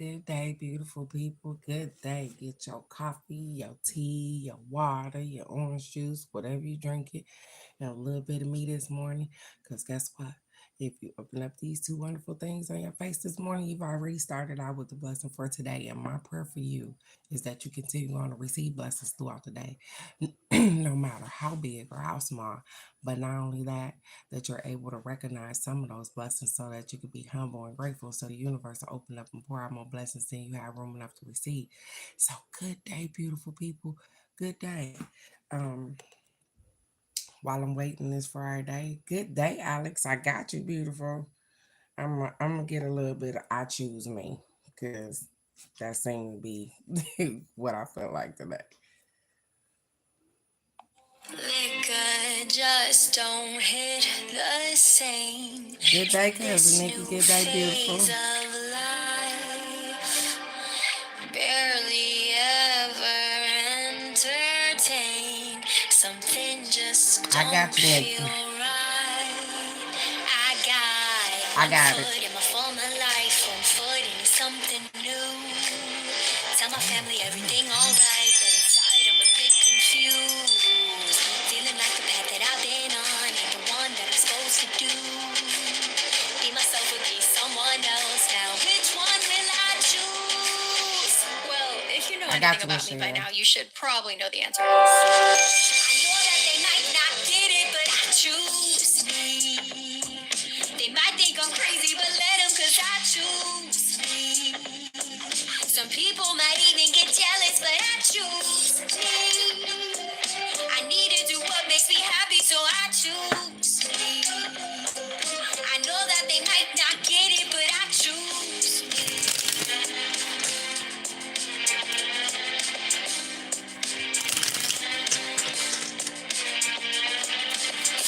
good day, beautiful people. Good day. Get your coffee, your tea, your water, your orange juice, whatever you drink it, and a little bit of me this morning. Because guess what? If you open up these two wonderful things on your face this morning, you've already started out with the blessing for today. And my prayer for you is that you continue on to receive blessings throughout the day, no matter how big or how small. But not only that, that you're able to recognize some of those blessings so that you can be humble and grateful so the universe will open up and pour out more blessings than you have room enough to receive. So good day, beautiful people. Good day. Um, while I'm waiting this Friday. Good day, Alex. I got you, beautiful. I'm gonna get a little bit of I choose me because that seemed to be what I felt like today. Liquor just don't hit the same. Good day, cousin Nikki. Good day, beautiful. Barely ever entertain. Something just don't I got you, Nikki. Feel right. I got it. In my former life, one foot into something new. Tell my family everything alright, but inside I'm a bit confused. Feeling like the path that I've been on ain't the one that I'm supposed to do. Be myself or be someone else. Now which one will I choose? Well, if you know anything about me by now, you should probably know the answer. I know that they might not get it, but I choose me. They might think I'm crazy, but let them, cause I choose me. Some people might even get jealous, but I choose me. I need to do what makes me happy, so I choose me. I know that they might not get it, but I choose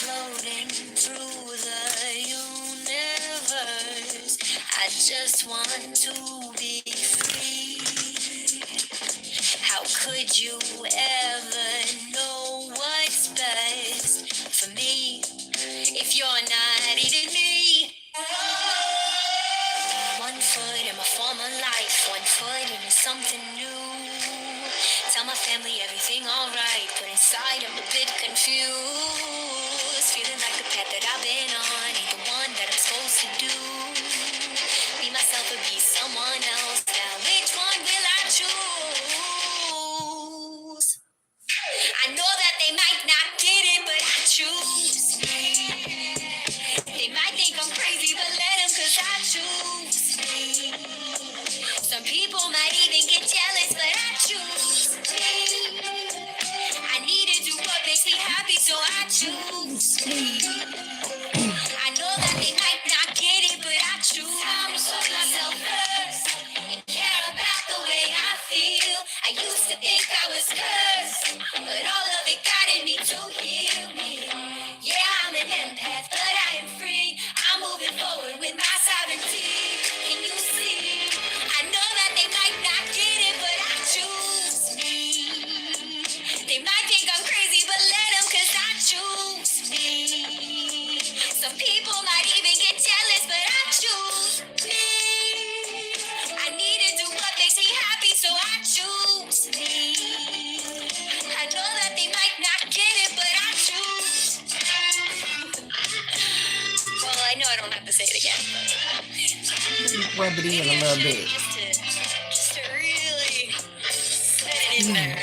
floating through the universe. I just want to be free. How could you ever know what's best for me if you're not even me? One foot in my former life, one foot into something new. Tell my family everything alright, but inside I'm a bit confused. Feeling like the path that I've been on ain't the one that I'm supposed to do. Be myself or be someone else. Now which one will I choose? I know that they might not get it, but I choose me. They might think I'm crazy, but let them, cause I choose me. Some people might even get jealous, but I choose me. I need to do what makes me happy, so I choose me. I know that they might not get it, but I choose. I'm so myself first and care about the way I feel. I used to think I was cursed, but all of it guided me to heal me. Yeah, I'm an empath, but I am free. I'm moving forward with my sovereignty. Can you see? I know that they might not get it, but I choose me. They might think I'm crazy, but let them, cause I choose me. Some people might even get jealous, but I choose me. I need to do what makes me happy, so I choose me. I know that they might not get it, but I choose. Well, I know I don't have to say it again. Rub it in a little bit. Just to really set it in there.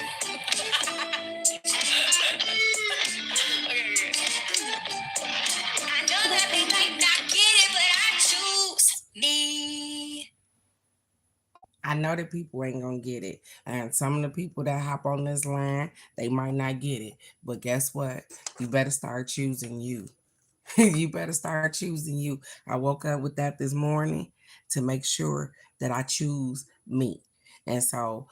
Okay. I know that they might not get it, but I choose me. I know that people ain't gonna get it. And some of the people that hop on this line, they might not get it. But guess what? You better start choosing you. You better start choosing you. I woke up with that this morning to make sure that I choose me. And so,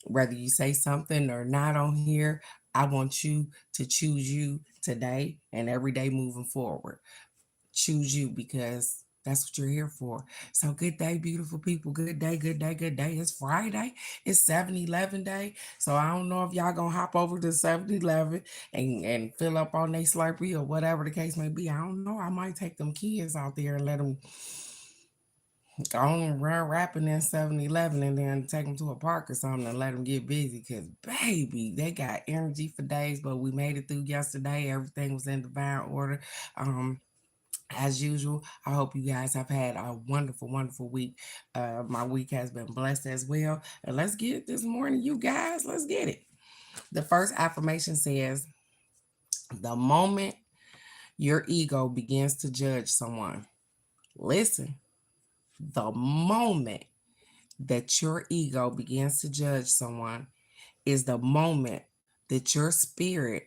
whether you say something or not on here, I want you to choose you today and every day moving forward. Choose you because that's what you're here for. So good day, beautiful people. Good day, good day, good day. It's Friday. It's 7-Eleven day. So I don't know if y'all gonna hop over to 7-Eleven and fill up on their Slurpee or whatever the case may be. I don't know. I might take them kids out there and let them I don't run rapping in 7-Eleven and then take them to a park or something and let them get busy because, baby, they got energy for days. But we made it through yesterday. Everything was in divine order. Um, as usual, I hope you guys have had a wonderful, wonderful week. My week has been blessed as well. And let's get it this morning, you guys. Let's get it. The first affirmation says, the moment your ego begins to judge someone, listen, the moment that your ego begins to judge someone is the moment that your spirit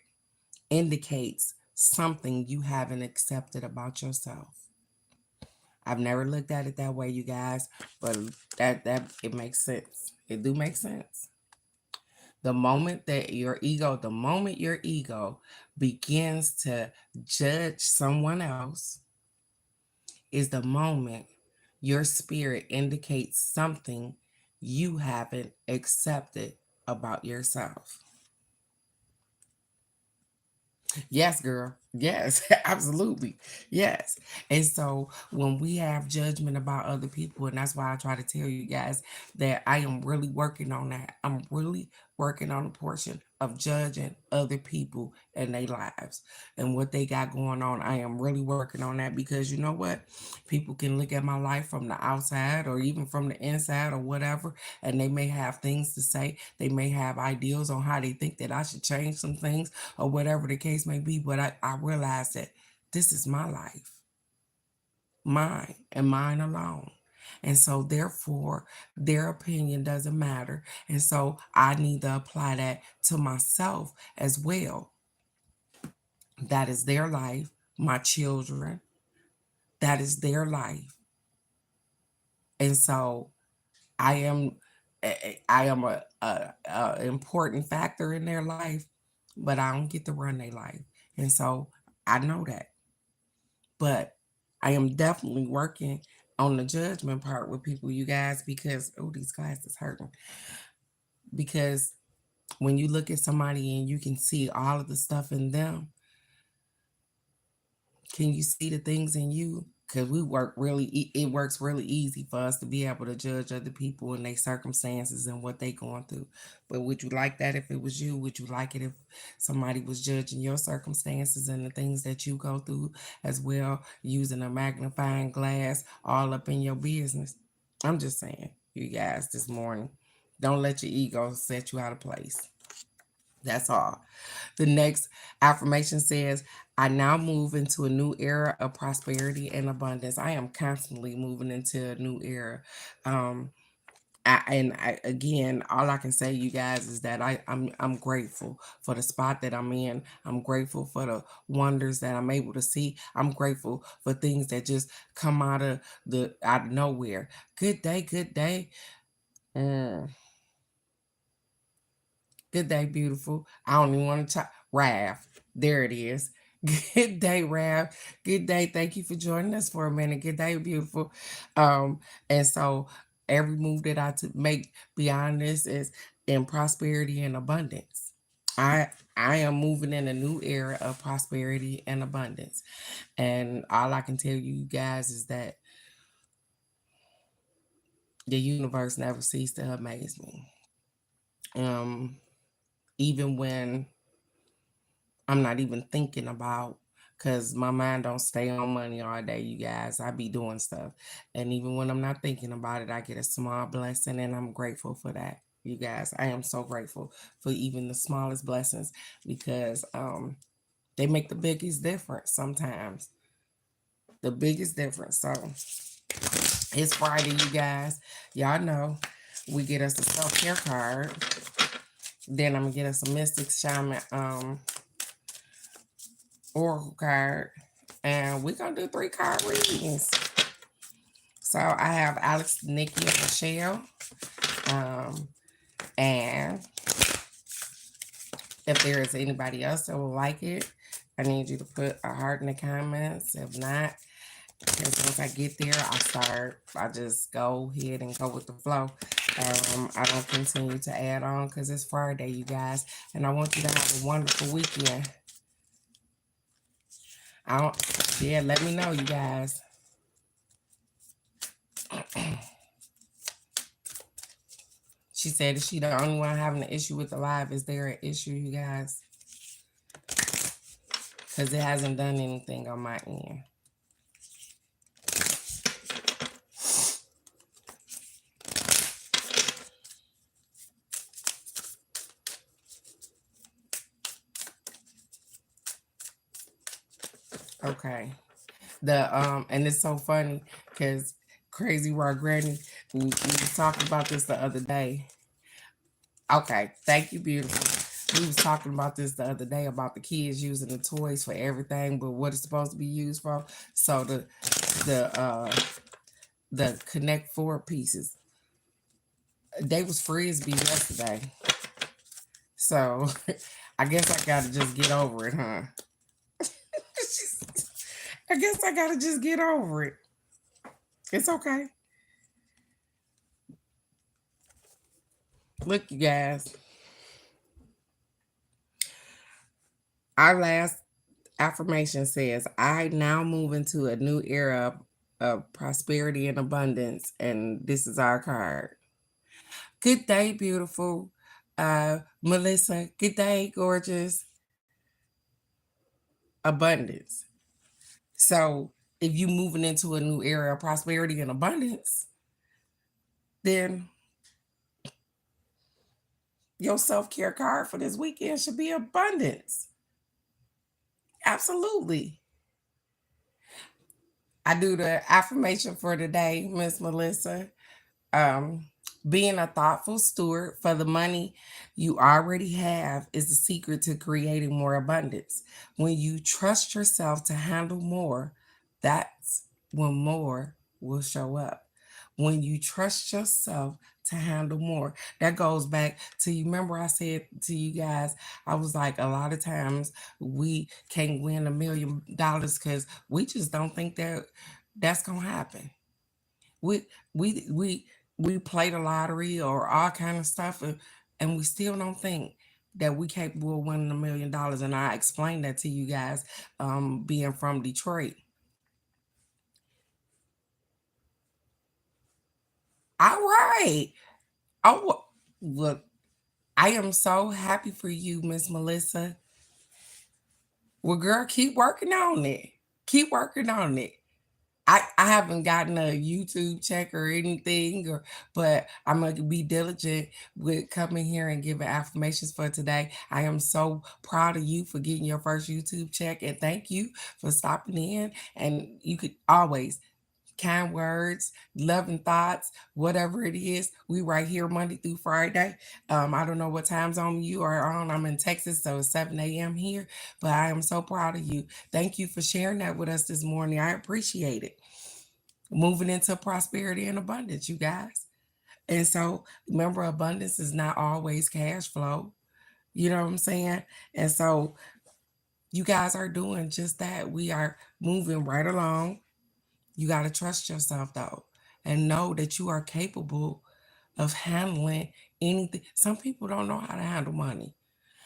indicates something you haven't accepted about yourself. I've never looked at it that way, you guys, but that it makes sense. It do make sense. The moment your ego begins to judge someone else is the moment your spirit indicates something you haven't accepted about yourself. Yes, girl. Yes, absolutely. Yes. And so when we have judgment about other people, and that's why I try to tell you guys that I am really working on that. I'm really working on a portion of judging other people and their lives and what they got going on. I am really working on that because you know what? People can look at my life from the outside or even from the inside or whatever, and they may have things to say. They may have ideals on how they think that I should change some things or whatever the case may be. But I realized that this is my life, mine and mine alone. And so, therefore, their opinion doesn't matter. And so, I need to apply that to myself as well. That is their life, my children, that is their life. And so, I am. I am a important factor in their life, but I don't get to run their life. And so I know that. But I am definitely working on the judgment part with people, you guys, because oh, these glasses hurting. Because when you look at somebody and you can see all of the stuff in them, can you see the things in you? Because it works really easy for us to be able to judge other people and their circumstances and what they going through. But would you like that if it was you? Would you like it if somebody was judging your circumstances and the things that you go through as well, using a magnifying glass all up in your business? I'm just saying, you guys, this morning, don't let your ego set you out of place. That's all. The next affirmation says, I now move into a new era of prosperity and abundance. I am constantly moving into a new era. Um, again, all I can say, you guys, is that I'm grateful for the spot that I'm in. I'm grateful for the wonders that I'm able to see. I'm grateful for things that just come out of nowhere. Good day, good day. Mm. Good day, beautiful. I don't even want to talk. Rav, there it is. Good day, Rav. Good day. Thank you for joining us for a minute. Good day, beautiful. And so every move that make beyond this is in prosperity and abundance. I I am moving in a new era of prosperity and abundance. And all I can tell you guys is that the universe never ceased to amaze me. Um, Even when I'm not even thinking about, because my mind don't stay on money all day, you guys. I be doing stuff. And even when I'm not thinking about it, I get a small blessing and I'm grateful for that. You guys, I am so grateful for even the smallest blessings because they make the biggest difference sometimes. The biggest difference. So it's Friday, you guys. Y'all know we get us a self-care card. Then I'm gonna get us a Mystic Shaman oracle card, and we're gonna do 3 card readings. So I have Alex, Nikki, and Michelle. Um, and if there is anybody else that would like it, I need you to put a heart in the comments. If not, because once I get there, I just go ahead and go with the flow. I don't continue to add on because it's Friday, you guys, and I want you to have a wonderful weekend. Yeah, let me know, you guys. She said, is she the only one having an issue with the live? Is there an issue, you guys? Because it hasn't done anything on my end. Okay. And it's so funny because Crazy Raw Granny, we was talking about this the other day. Okay, thank you, beautiful. We was talking about this the other day about the kids using the toys for everything, but what it's supposed to be used for. So the Connect Four pieces, they was frisbee yesterday. So I guess I gotta just get over it, huh? I guess I gotta just get over it. It's okay. Look, you guys. Our last affirmation says, I now move into a new era of prosperity and abundance. And this is our card. Good day, beautiful. Melissa, good day, gorgeous. Abundance. So if you moving into a new era of prosperity and abundance, then your self-care card for this weekend should be abundance. Absolutely. I do the affirmation for today, Miss Melissa. Um, being a thoughtful steward for the money you already have is the secret to creating more abundance. When you trust yourself to handle more, that's when more will show up. When you trust yourself to handle more, that goes back to, you remember I said to you guys, I was like, a lot of times we can't win $1 million because we just don't think that that's gonna happen. We we we we play the lottery or all kind of stuff, and we still don't think that we capable of winning $1 million. And I explained that to you guys, being from Detroit. All right. Oh, look, I am so happy for you, Miss Melissa. Well, girl, keep working on it. Keep working on it. I haven't gotten a YouTube check or anything, but I'm gonna be diligent with coming here and giving affirmations for today. I am so proud of you for getting your first YouTube check, and thank you for stopping in. And you could always kind words, loving thoughts, whatever it is. We right here Monday through Friday. I don't know what time zone you are on. I'm in Texas, so it's 7 a.m. here. But I am so proud of you. Thank you for sharing that with us this morning. I appreciate it. Moving into prosperity and abundance, you guys. And so remember, abundance is not always cash flow. You know what I'm saying? And so you guys are doing just that. We are moving right along. You got to trust yourself though, and know that you are capable of handling anything. Some people don't know how to handle money.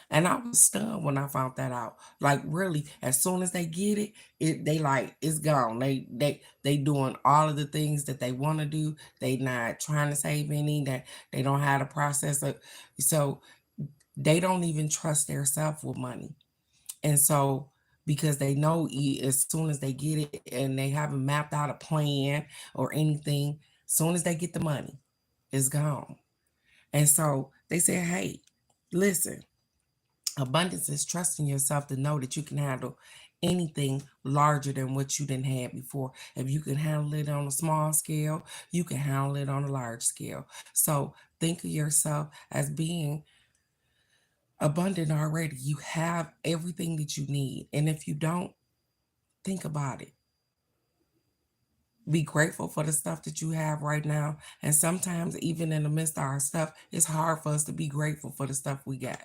And I was stunned when I found that out. Like really, as soon as they get it, they like it's gone. They doing all of the things that they want to do. They not trying to save any. That they don't have to process it. So they don't even trust their self with money. And so because they know as soon as they get it and they haven't mapped out a plan or anything, soon as they get the money, it's gone. And so they say, hey, listen, abundance is trusting yourself to know that you can handle anything larger than what you didn't have before. If you can handle it on a small scale, you can handle it on a large scale. So think of yourself as being abundant already. You have everything that you need. And if you don't, think about it. Be grateful for the stuff that you have right now. And sometimes, even in the midst of our stuff, it's hard for us to be grateful for the stuff we got.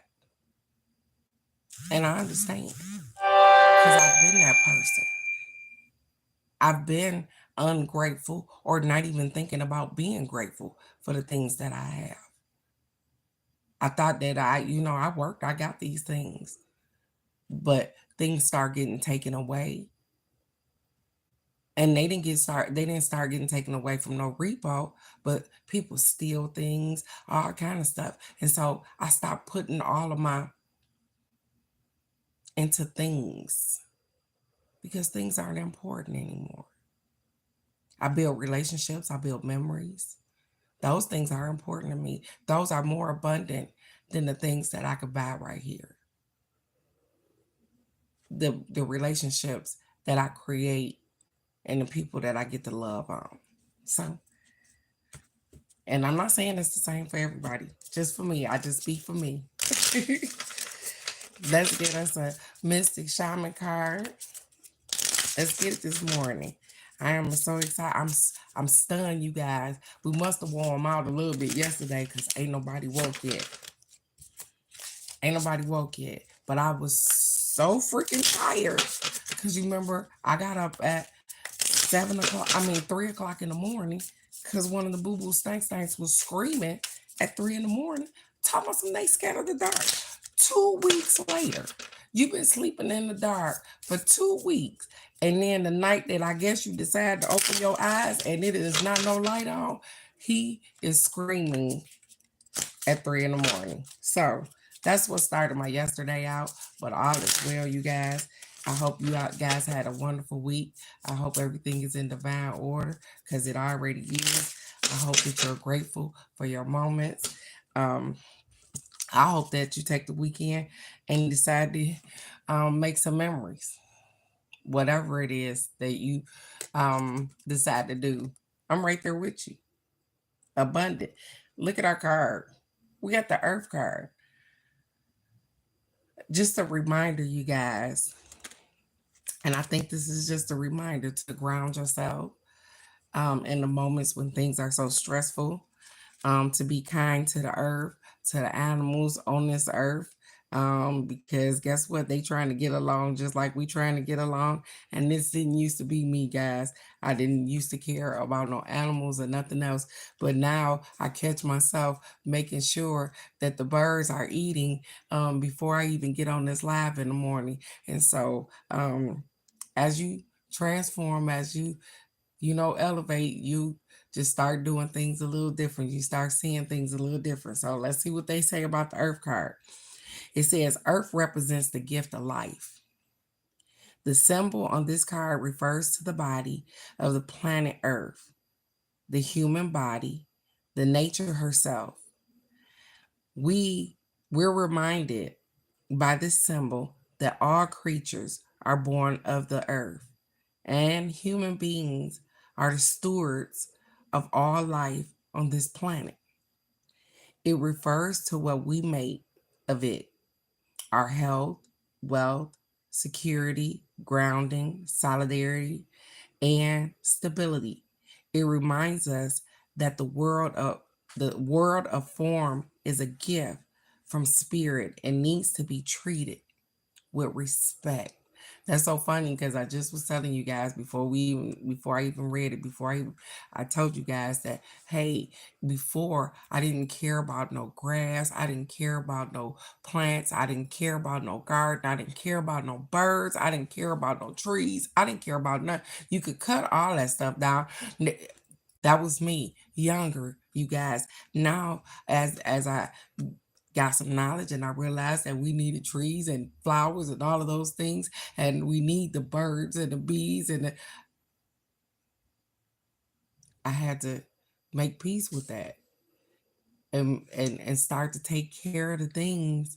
And I understand because I've been that person. I've been ungrateful or not even thinking about being grateful for the things that I have. I thought that I worked, I got these things, but things start getting taken away. and they didn't start getting taken away from no repo, but people steal things, all kind of stuff. And so I stopped putting all of my into things because things aren't important anymore. I build relationships, I build memories. Those things are important to me. Those are more abundant than the things that I could buy right here. The relationships that I create and the people that I get to love on. So, and I'm not saying it's the same for everybody. Just for me. I just speak for me. Let's get us a Mystic Shaman card. Let's get it this morning. I am so excited. I'm stunned, you guys. We must have worn them out a little bit yesterday because ain't nobody woke yet. Ain't nobody woke yet. But I was so freaking tired. Because you remember, I got up at 3 o'clock in the morning because one of the boo boo stanks was screaming at 3 in the morning, talking about some they scared of the dark. 2 weeks later, you've been sleeping in the dark for 2 weeks. And then the night that I guess you decide to open your eyes and it is not no light on, he is screaming at 3 in the morning. So that's what started my yesterday out. But all is well, you guys. I hope you guys had a wonderful week. I hope everything is in divine order because it already is. I hope that you're grateful for your moments. I hope that you take the weekend and decide to make some memories, whatever it is that you decide to do. I'm right there with you. Abundant. Look at our card. We got the Earth card. Just a reminder, you guys, and I think this is just a reminder to ground yourself in the moments when things are so stressful, to be kind to the earth, to the animals on this earth. Because guess what? They trying to get along just like we trying to get along. And this didn't used to be me, guys. I didn't used to care about no animals or nothing else. But now I catch myself making sure that the birds are eating before I even get on this live in the morning. And so as you transform, as you elevate, you just start doing things a little different. You start seeing things a little different. So let's see what they say about the Earth card. It says Earth represents the gift of life. The symbol on this card refers to the body of the planet Earth, the human body, the nature herself. We're reminded by this symbol that all creatures are born of the earth, and human beings are the stewards of all life on this planet. It refers to what we make of it: our health, wealth, security, grounding, solidarity, and stability. It reminds us that the world of form is a gift from spirit and needs to be treated with respect. That's so funny because I just was telling you guys before I even read it, I told you guys that, hey, before I didn't care about no grass, I didn't care about no plants, I didn't care about no garden, I didn't care about no birds, I didn't care about no trees, I didn't care about nothing. You could cut all that stuff down. That was me, younger, you guys. Now, as I got some knowledge and I realized that we needed trees and flowers and all of those things, and we need the birds and the bees I had to make peace with that and start to take care of the things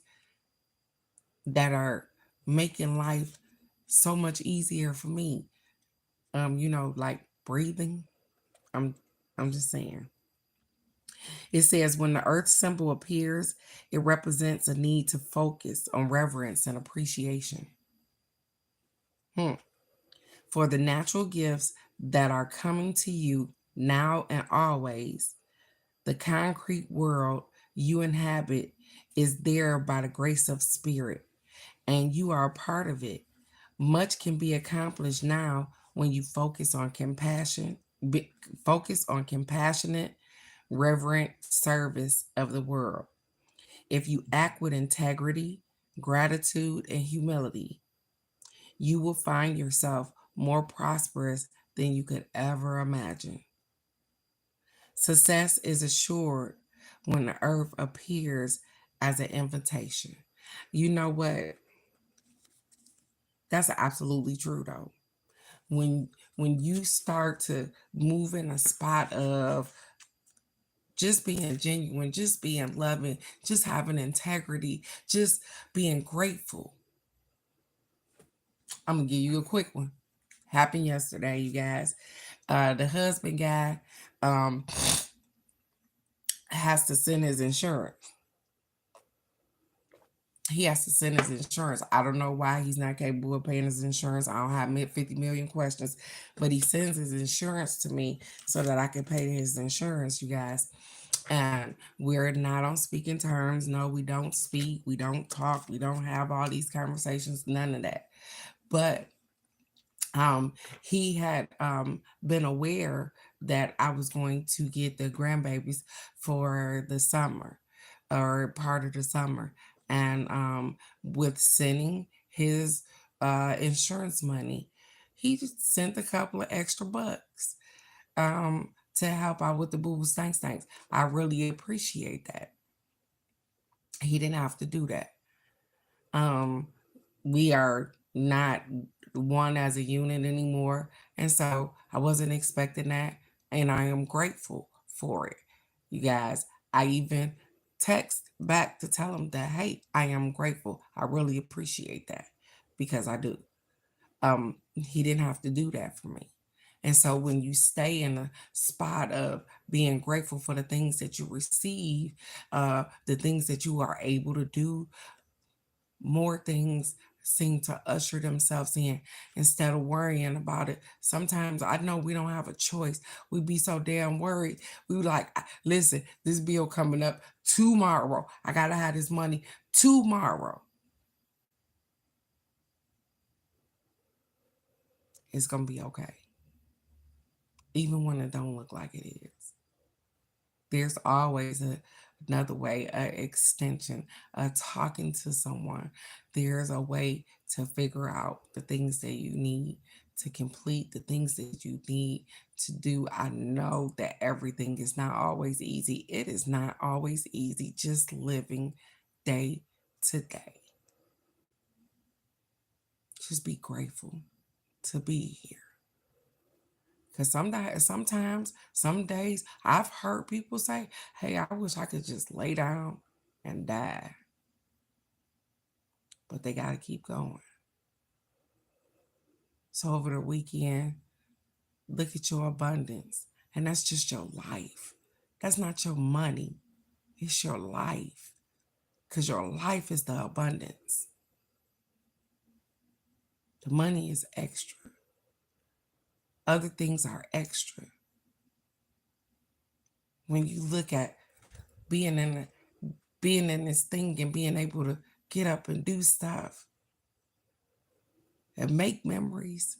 that are making life so much easier for me. Like breathing. I'm I'm just saying. It says when the earth symbol appears, it represents a need to focus on reverence and appreciation. Hmm. For the natural gifts that are coming to you now and always, the concrete world you inhabit is there by the grace of spirit, and you are a part of it. Much can be accomplished now when you focus on compassionate, reverent service of the world. If you act with integrity, gratitude, and humility, you will find yourself more prosperous than you could ever imagine. Success is assured when the earth appears as an invitation. You know what? That's absolutely true though. When you start to move in a spot of just being genuine, just being loving, just having integrity, just being grateful. I'm gonna give you a quick one. Happened yesterday, you guys. The husband guy um, has to send his insurance. He has to send his insurance. I don't know why he's not capable of paying his insurance. I don't have 50 million questions, but he sends his insurance to me so that I can pay his insurance, you guys. And we're not on speaking terms. No, we don't speak. We don't talk. We don't have all these conversations. None of that. But he had been aware that I was going to get the grandbabies for the summer or part of the summer. And with sending his insurance money, he just sent a couple of extra bucks to help out with the boo boo stanks. I really appreciate that. He didn't have to do that. We are not one as a unit anymore. And so I wasn't expecting that. And I am grateful for it. You guys, I even text back to tell him that, hey, I am grateful. I really appreciate that because I do. He didn't have to do that for me. And so when you stay in a spot of being grateful for the things that you receive, the things that you are able to do, more things seem to usher themselves in instead of worrying about it. Sometimes I know we don't have a choice. We be so damn worried. We like, listen, this bill coming up tomorrow. I gotta have this money tomorrow. It's gonna be okay. Even when it don't look like it is. There's always another way, an extension, talking to someone. There's a way to figure out the things that you need to complete, the things that you need to do. I know that everything is not always easy. It is not always easy just living day to day. Just be grateful to be here. Because sometimes, some days, I've heard people say, hey, I wish I could just lay down and die. But they got to keep going. So over the weekend, look at your abundance. And that's just your life. That's not your money. It's your life. Because your life is the abundance. The money is extra. Other things are extra. When you look at being in this thing and being able to get up and do stuff and make memories,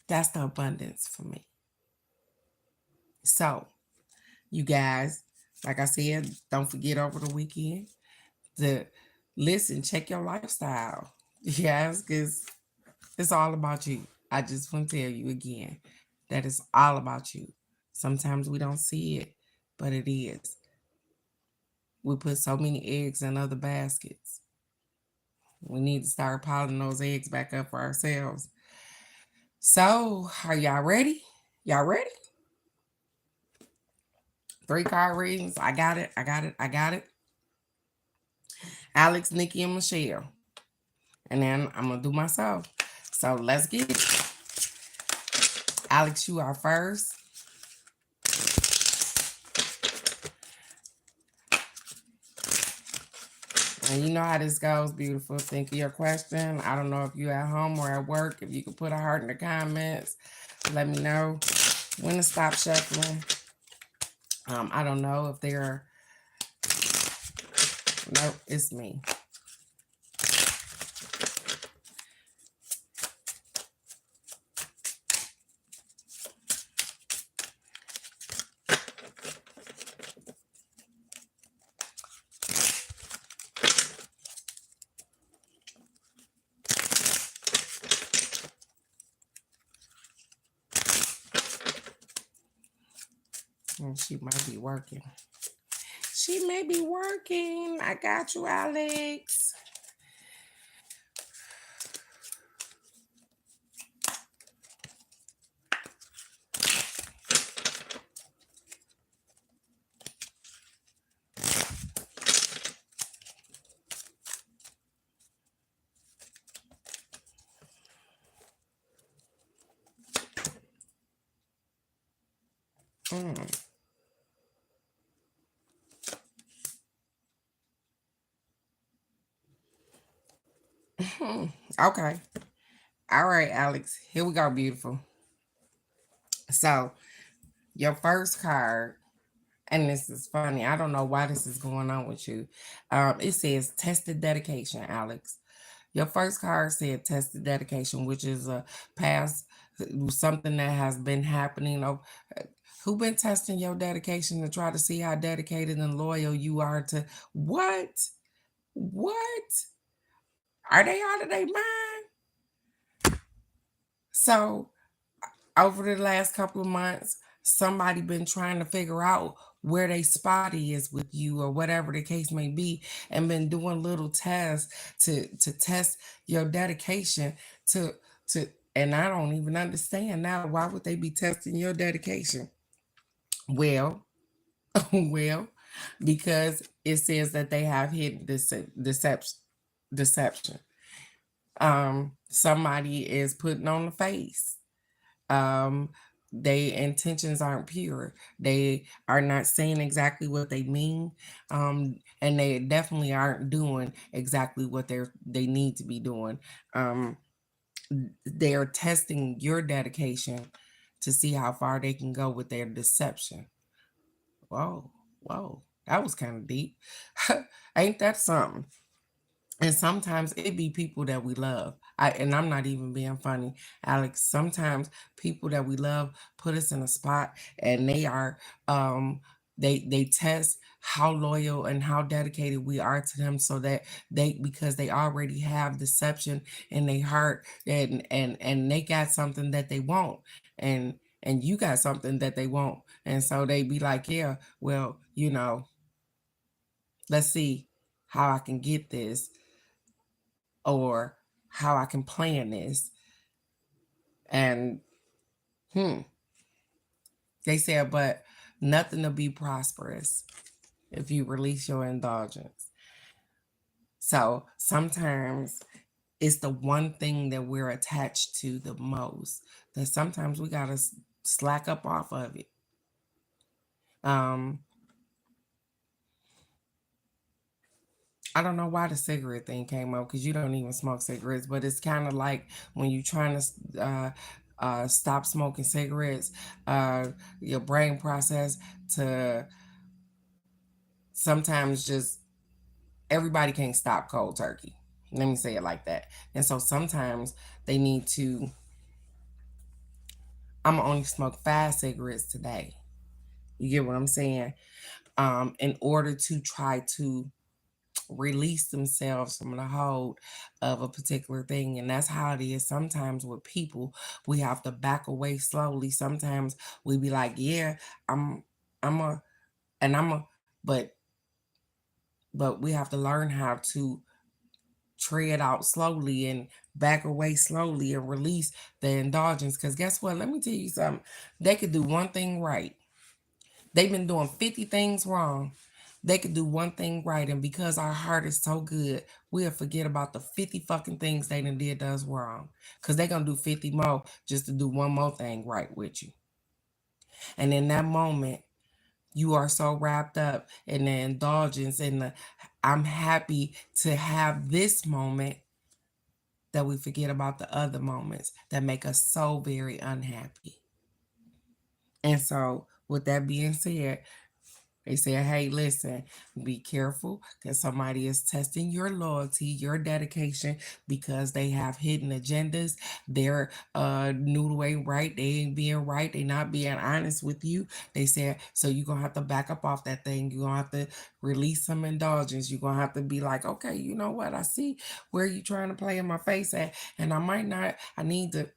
that's the abundance for me. So, you guys, like I said, don't forget over the weekend to listen, check your lifestyle. Yes, because it's all about you. I just want to tell you again that it's all about you. Sometimes we don't see it, but it is. We put so many eggs in other baskets. We need to start piling those eggs back up for ourselves. So, are y'all ready? Y'all ready? 3 card readings. I got it. I got it. I got it. Alex, Nikki, and Michelle. And then I'm going to do myself. So, let's get it. Alex, you are first. And you know how this goes, beautiful. Think of your question. I don't know if you're at home or at work. If you could put a heart in the comments, let me know when to stop shuffling. I don't know if they're... Nope, it's me. She might be working. She may be working. I got you, Alex. Mm. Okay. All right, Alex. Here we go, beautiful. So, your first card, and this is funny. I don't know why this is going on with you. It says tested dedication, Alex. Your first card said tested dedication, which is a past something that has been happening. Who been testing your dedication to try to see how dedicated and loyal you are to what? What? Are they out of their mind? So over the last couple of months, somebody been trying to figure out where they spot is with you or whatever the case may be, and been doing little tests to test your dedication to to and I don't even understand now why would they be testing your dedication? Well, well, because it says that they have hidden deception. Somebody is putting on the face. um their intentions aren't pure. They are not saying exactly what they mean, and they definitely aren't doing exactly what they need to be doing. um they're testing your dedication to see how far they can go with their deception. Whoa, whoa, that was kind of deep. Ain't that something? And sometimes it be people that we love. And I'm not even being funny, Alex. Sometimes people that we love put us in a spot, and they are they test how loyal and how dedicated we are to them, so that because they already have deception in their heart, and they got something that they want, and you got something that they want. And so they be like, yeah, well, let's see how I can get this, or how I can plan this. And hmm, they said, but nothing to be prosperous if you release your indulgence. So sometimes it's the one thing that we're attached to the most that sometimes we gotta slack up off of it. Um, I don't know why the cigarette thing came up, because you don't even smoke cigarettes, but it's kind of like when you're trying to stop smoking cigarettes, uh, your brain process to sometimes just everybody can't stop cold turkey. Let me say it like that. And so sometimes they need to, I'm gonna only smoke 5 cigarettes today. You get what I'm saying? In order to try to release themselves from the hold of a particular thing. And that's how it is sometimes with people. We have to back away slowly. Sometimes we be like, yeah, I'm I'm a and I'm a but we have to learn how to tread out slowly and back away slowly and release the indulgence. Because guess what? Let me tell you something. They could do one thing right. They've been doing 50 things wrong. They could do one thing right. And because our heart is so good, we'll forget about the 50 fucking things they done did us wrong. Because they're going to do 50 more just to do one more thing right with you. And in that moment, you are so wrapped up in the indulgence and the I'm happy to have this moment, that we forget about the other moments that make us so very unhappy. And so, with that being said, they said, hey, listen, be careful, because somebody is testing your loyalty, your dedication, because they have hidden agendas. They're noodle ain't right. They ain't being right. They not being honest with you. They said, so you're going to have to back up off that thing. You're going to have to release some indulgence. You're going to have to be like, okay, you know what? I see where you trying to play in my face at. And I might not, I need to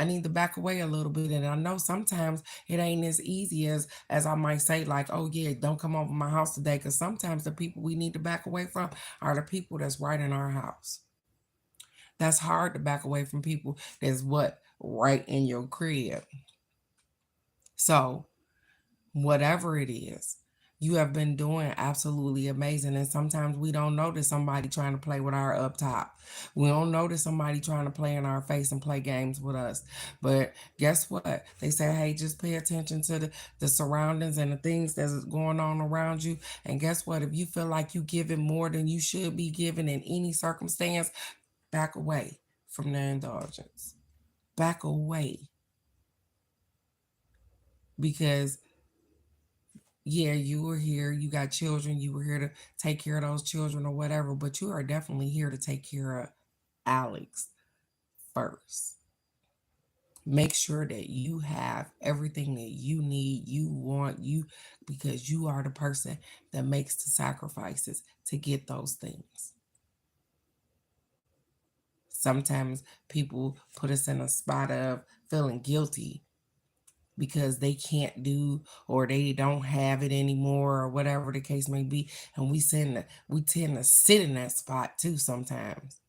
I need to back away a little bit. And I know sometimes it ain't as easy as I might say, like, oh yeah, don't come over my house today. Cause sometimes the people we need to back away from are the people that's right in our house. That's hard to back away from people that's what? Right in your crib. So whatever it is, you have been doing absolutely amazing. And sometimes we don't notice somebody trying to play with our up top. We don't notice somebody trying to play in our face and play games with us. But guess what? They say, hey, just pay attention to the surroundings and the things that's going on around you. And guess what? If you feel like you giving more than you should be giving in any circumstance, back away from their indulgence. Back away. Because yeah, you were here, you got children, you were here to take care of those children or whatever, but you are definitely here to take care of Alex first. Make sure that you have everything that you need, you want, you because you are the person that makes the sacrifices to get those things. Sometimes people put us in a spot of feeling guilty because they can't do or they don't have it anymore or whatever the case may be, and we tend to sit in that spot too sometimes.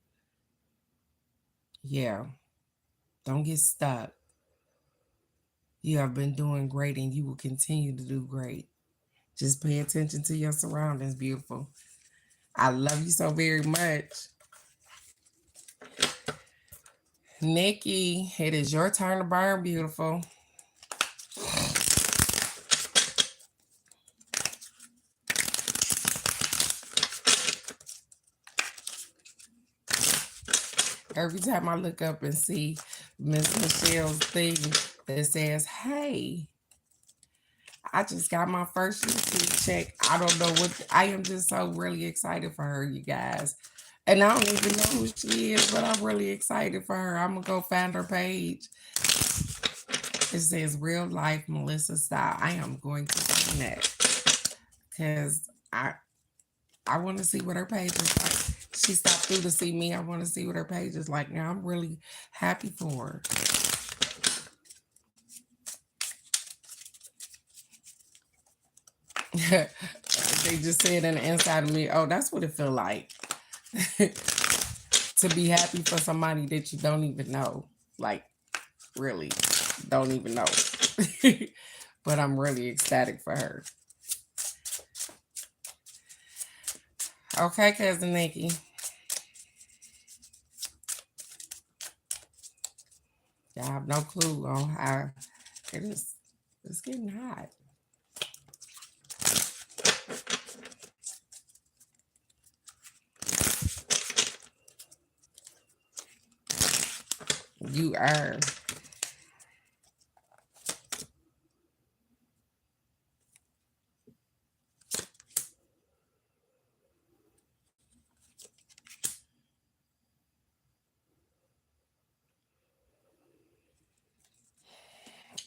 Yeah, don't get stuck. You have been doing great and you will continue to do great. Just pay attention to your surroundings, beautiful. I love you so very much. Nikki, it is your turn to burn, beautiful. Every time I look up and see Miss Michelle's thing that says, hey, I just got my first YouTube check. I don't know what, I am just so really excited for her, you guys. And I don't even know who she is, but I'm really excited for her. I'm going to go find her page. It says Real Life Melissa Style. I am going to find that because I want to see what her page is like. She stopped through to see me. I want to see what her page is like. Now I'm really happy for her. They just said in the inside of me, oh, that's what it feel like. To be happy for somebody that you don't even know. Like, really, don't even know. But I'm really ecstatic for her. Okay, Cousin Nikki. I have no clue on how it is. It's getting hot. You are.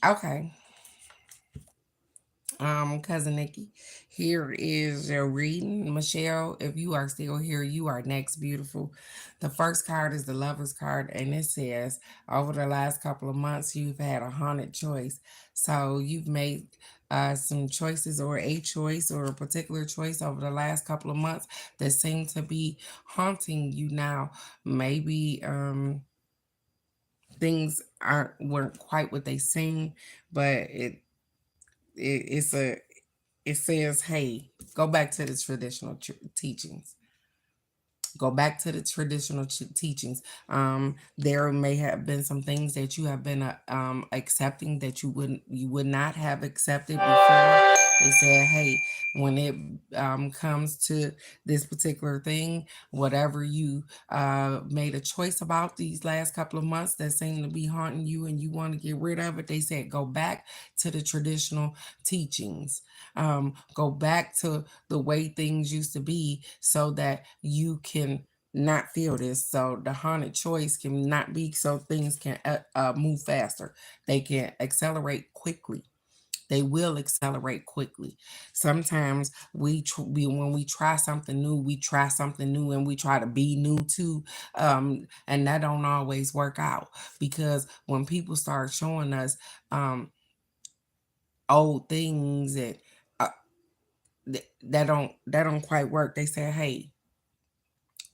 Okay. Cousin Nikki, here is your reading. Michelle, if you are still here, you are next, beautiful. The first card is the Lover's card, and it says, over the last couple of months, you've had a haunted choice. So you've made some choices or a choice or a particular choice over the last couple of months that seem to be haunting you now. Maybe things weren't quite what they seem, but it's a it says, hey, go back to the traditional teachings. Go back to the traditional teachings. There may have been some things that you have been accepting that you would not have accepted before. They said, hey, when it comes to this particular thing, whatever you made a choice about these last couple of months that seem to be haunting you and you want to get rid of it, they said go back to the traditional teachings. Go back to the way things used to be so that you can not feel this. So the haunted choice can not be so things can move faster. They can accelerate quickly. They will accelerate quickly. Sometimes when we try something new, we try something new and we try to be new too, and that don't always work out, because when people start showing us um, old things that uh, that don't quite work, they say, hey,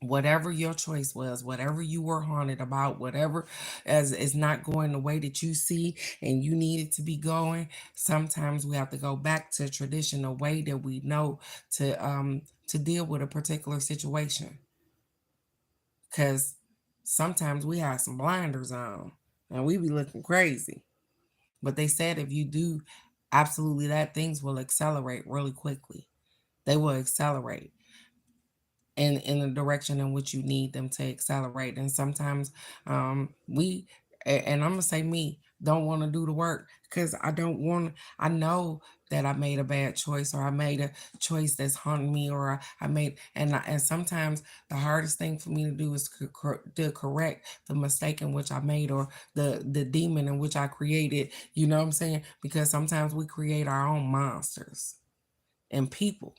whatever your choice was, whatever you were haunted about, whatever as is not going the way that you see and you need it to be going, sometimes we have to go back to tradition, a way that we know to deal with a particular situation. Cause sometimes we have some blinders on and we be looking crazy. But they said if you do absolutely that, things will accelerate really quickly. They will accelerate in the direction in which you need them to accelerate. And sometimes and I'm gonna say me, don't want to do the work because I don't want. I know that I made a bad choice, or I made a choice that's haunting me, or I made and sometimes the hardest thing for me to do is to correct the mistake in which I made, or the demon in which I created. You know what I'm saying? Because sometimes we create our own monsters and people.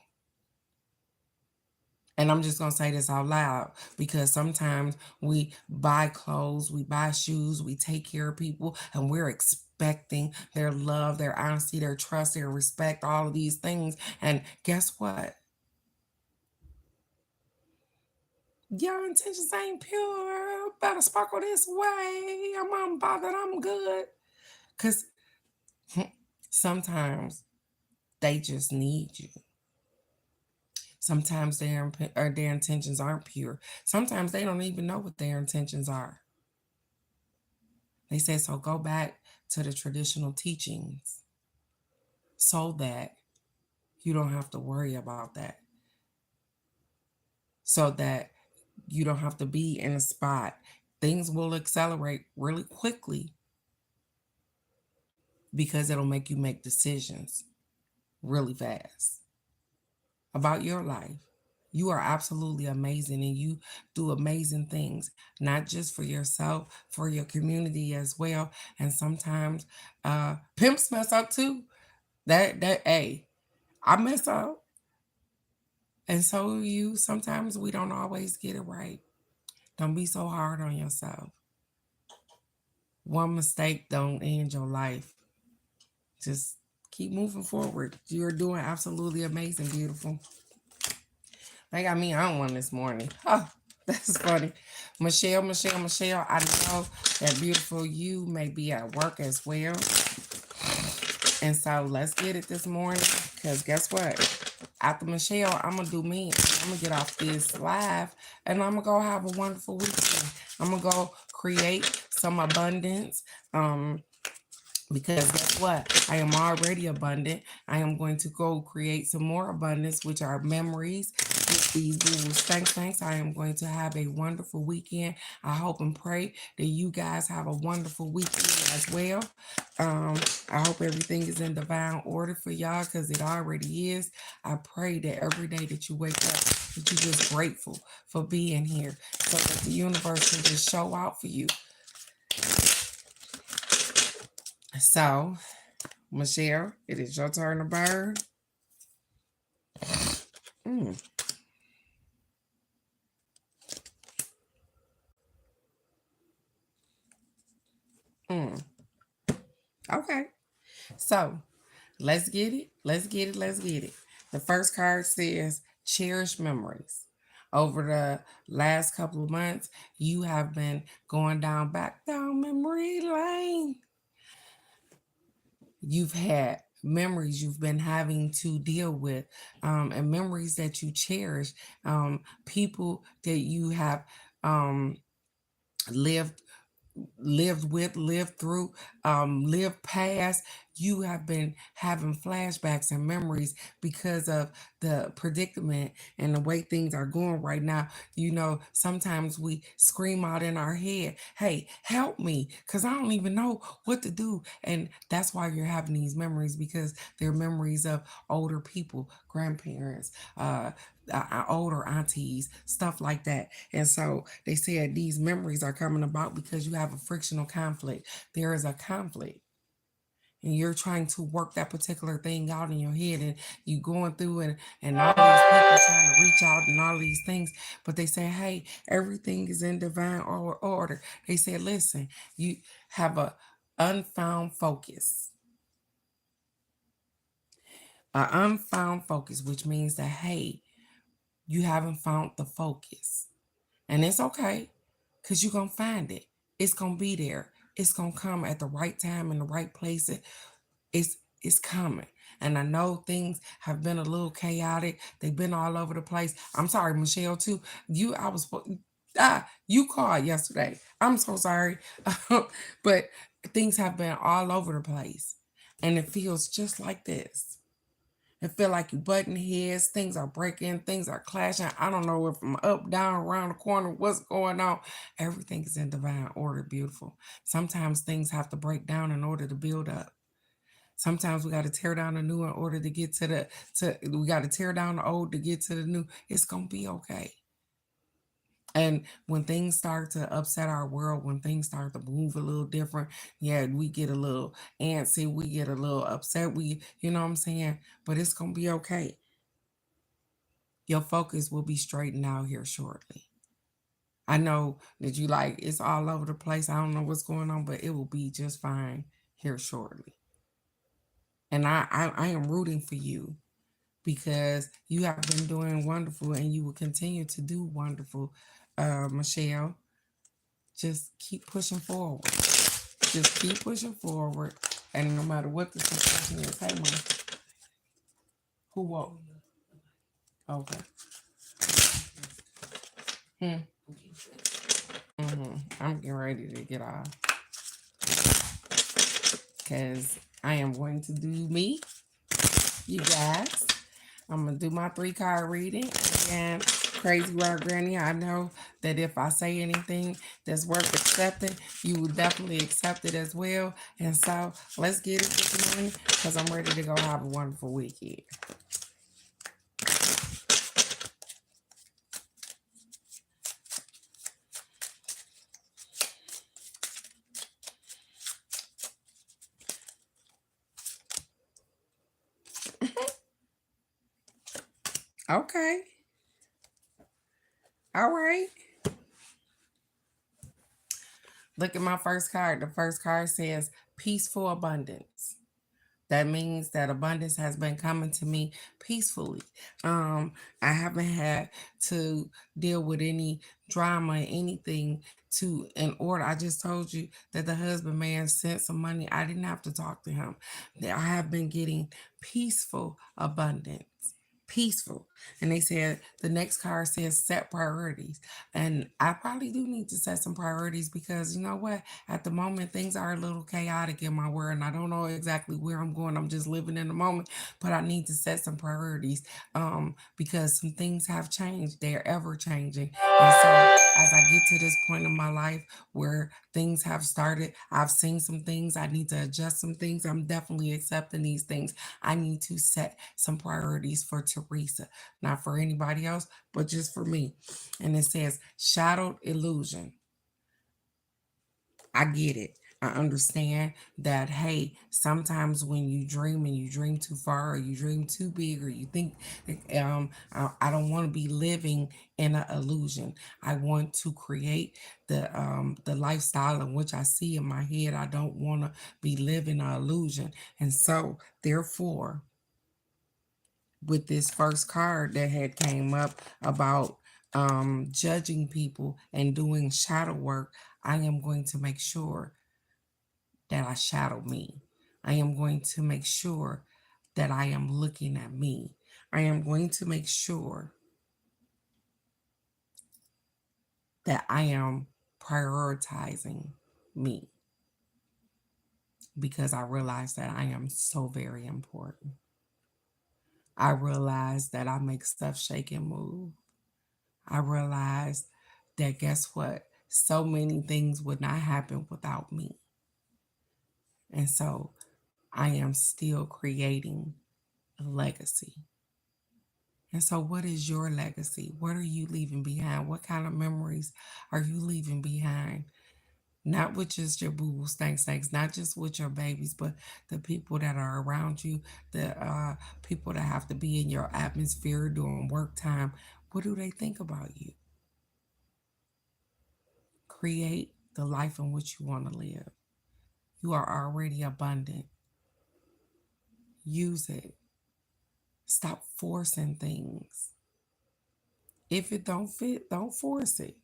And I'm just going to say this out loud, because sometimes we buy clothes, we buy shoes, we take care of people, and we're expecting their love, their honesty, their trust, their respect, all of these things. And guess what? Your intentions ain't pure. Better sparkle this way. I'm bothered. I'm good. Because sometimes they just need you. Sometimes their intentions aren't pure. Sometimes they don't even know what their intentions are. They said, so go back to the traditional teachings so that you don't have to worry about that. So that you don't have to be in a spot. Things will accelerate really quickly because it'll make you make decisions really fast about your life. You are absolutely amazing and you do amazing things, not just for yourself, for your community as well. And sometimes pimps mess up too. Hey, I mess up, and so do you. Sometimes we don't always get it right. Don't be so hard on yourself. One mistake don't end your life. Just keep moving forward. You're doing absolutely amazing, beautiful. They got me on one this morning. Oh, that's funny. Michelle, I know that beautiful you may be at work as well. And so let's get it this morning. Because guess what? After Michelle, I'm going to do me. I'm going to get off this live and I'm going to go have a wonderful weekend. I'm going to go create some abundance. Because guess what? I am already abundant. I am going to go create some more abundance, which are memories with these rules. Thanks. I am going to have a wonderful weekend. I hope and pray that you guys have a wonderful weekend as well. I hope everything is in divine order for y'all, because it already is. I pray that every day that you wake up, that you're just grateful for being here, so that the universe can just show out for you. So, Michelle, it is your turn to burn. Mm. Mm. Okay. So, let's get it. Let's get it. The first card says cherish memories. Over the last couple of months, you have been going back down memory lane. You've had memories you've been having to deal with, and memories that you cherish, people that you have um, lived lived through, lived past. You have been having flashbacks and memories because of the predicament and the way things are going right now. You know, sometimes we scream out in our head, hey, help me, because I don't even know what to do. And that's why you're having these memories, because they're memories of older people, grandparents, older aunties, stuff like that. And so they said these memories are coming about because you have a frictional conflict. There is a conflict. and you're trying to work that particular thing out in your head, and you going through it, and all these people trying to reach out and all these things, but they say, hey, everything is in divine order. They say, listen, you have a unfound focus. A unfound focus, which means that, hey, you haven't found the focus. And it's okay, because you're going to find it. It's going to be there. It's going to come at the right time in the right place. It's coming. And I know things have been a little chaotic. They've been all over the place. I'm sorry, Michelle, too. You called yesterday. I'm so sorry. But things have been all over the place. And it feels just like this. It feel like you button heads, things are breaking, things are clashing. I don't know if I'm up, down, around the corner, what's going on. Everything is in divine order, beautiful. Sometimes things have to break down in order to build up. Sometimes we got to tear down the new in order to get to we got to tear down the old to get to the new. It's gonna be okay. And when things start to upset our world, when things start to move a little different, yeah, we get a little antsy, we get a little upset, you know what I'm saying? But it's gonna be okay. Your focus will be straightened out here shortly. I know that you like it's all over the place. I don't know what's going on, but it will be just fine here shortly. And I am rooting for you because you have been doing wonderful and you will continue to do wonderful, Michelle. Just keep pushing forward. Just keep pushing forward. And no matter what the situation is, hey, man, who woke? Okay. Hmm. I'm getting ready to get off because I am going to do me, you guys. I'm going to do my 3 card reading. And Crazy Rock Granny, I know that if I say anything that's worth accepting, you will definitely accept it as well. And so let's get it this morning because I'm ready to go have a wonderful weekend. Okay. All right. Look at my first card. The first card says peaceful abundance. That means that abundance has been coming to me peacefully. I haven't had to deal with any drama, anything to in order. I just told you that the husband man sent some money. I didn't have to talk to him. That I have been getting peaceful abundance. Peaceful. And they said the next card says set priorities. And I probably do need to set some priorities because you know what? At the moment, things are a little chaotic in my world, and I don't know exactly where I'm going. I'm just living in the moment, but I need to set some priorities because some things have changed. They're ever changing. And so, as I get to this point in my life where things have started, I've seen some things, I need to adjust some things. I'm definitely accepting these things. I need to set some priorities for Teresa, not for anybody else, but just for me. And it says, shadowed illusion. I get it. I understand that, hey, sometimes when you dream and you dream too far or you dream too big or you think, I don't want to be living in an illusion. I want to create the lifestyle in which I see in my head. I don't want to be living an illusion. And so, therefore, with this first card that had came up about judging people and doing shadow work, I am going to make sure that I shadow me. I am going to make sure that I am looking at me. I am going to make sure that I am prioritizing me because I realize that I am so very important. I realize that I make stuff shake and move. I realized that guess what? So many things would not happen without me. And so I am still creating a legacy. And so, what is your legacy? What are you leaving behind? What kind of memories are you leaving behind? Not with just your boo boo stank stanks, not just with your babies, but the people that are around you, the people that have to be in your atmosphere during work time. What do they think about you? Create the life in which you want to live. You are already abundant. Use it. Stop forcing things. If it don't fit, don't force it.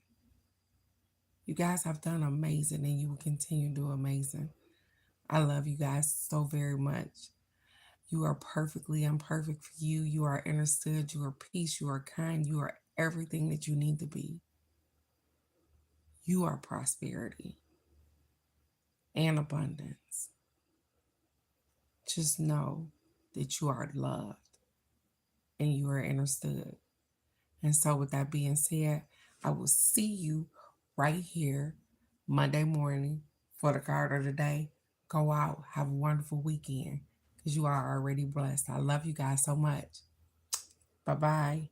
You guys have done amazing and you will continue to do amazing. I love you guys so very much. You are perfectly imperfect for you. You are understood. You are peace. You are kind. You are everything that you need to be. You are prosperity and abundance. Just know that you are loved and you are understood. And so, with that being said, I will see you right here Monday morning for the card of the day. Go out, have a wonderful weekend because you are already blessed. I love you guys so much. Bye bye.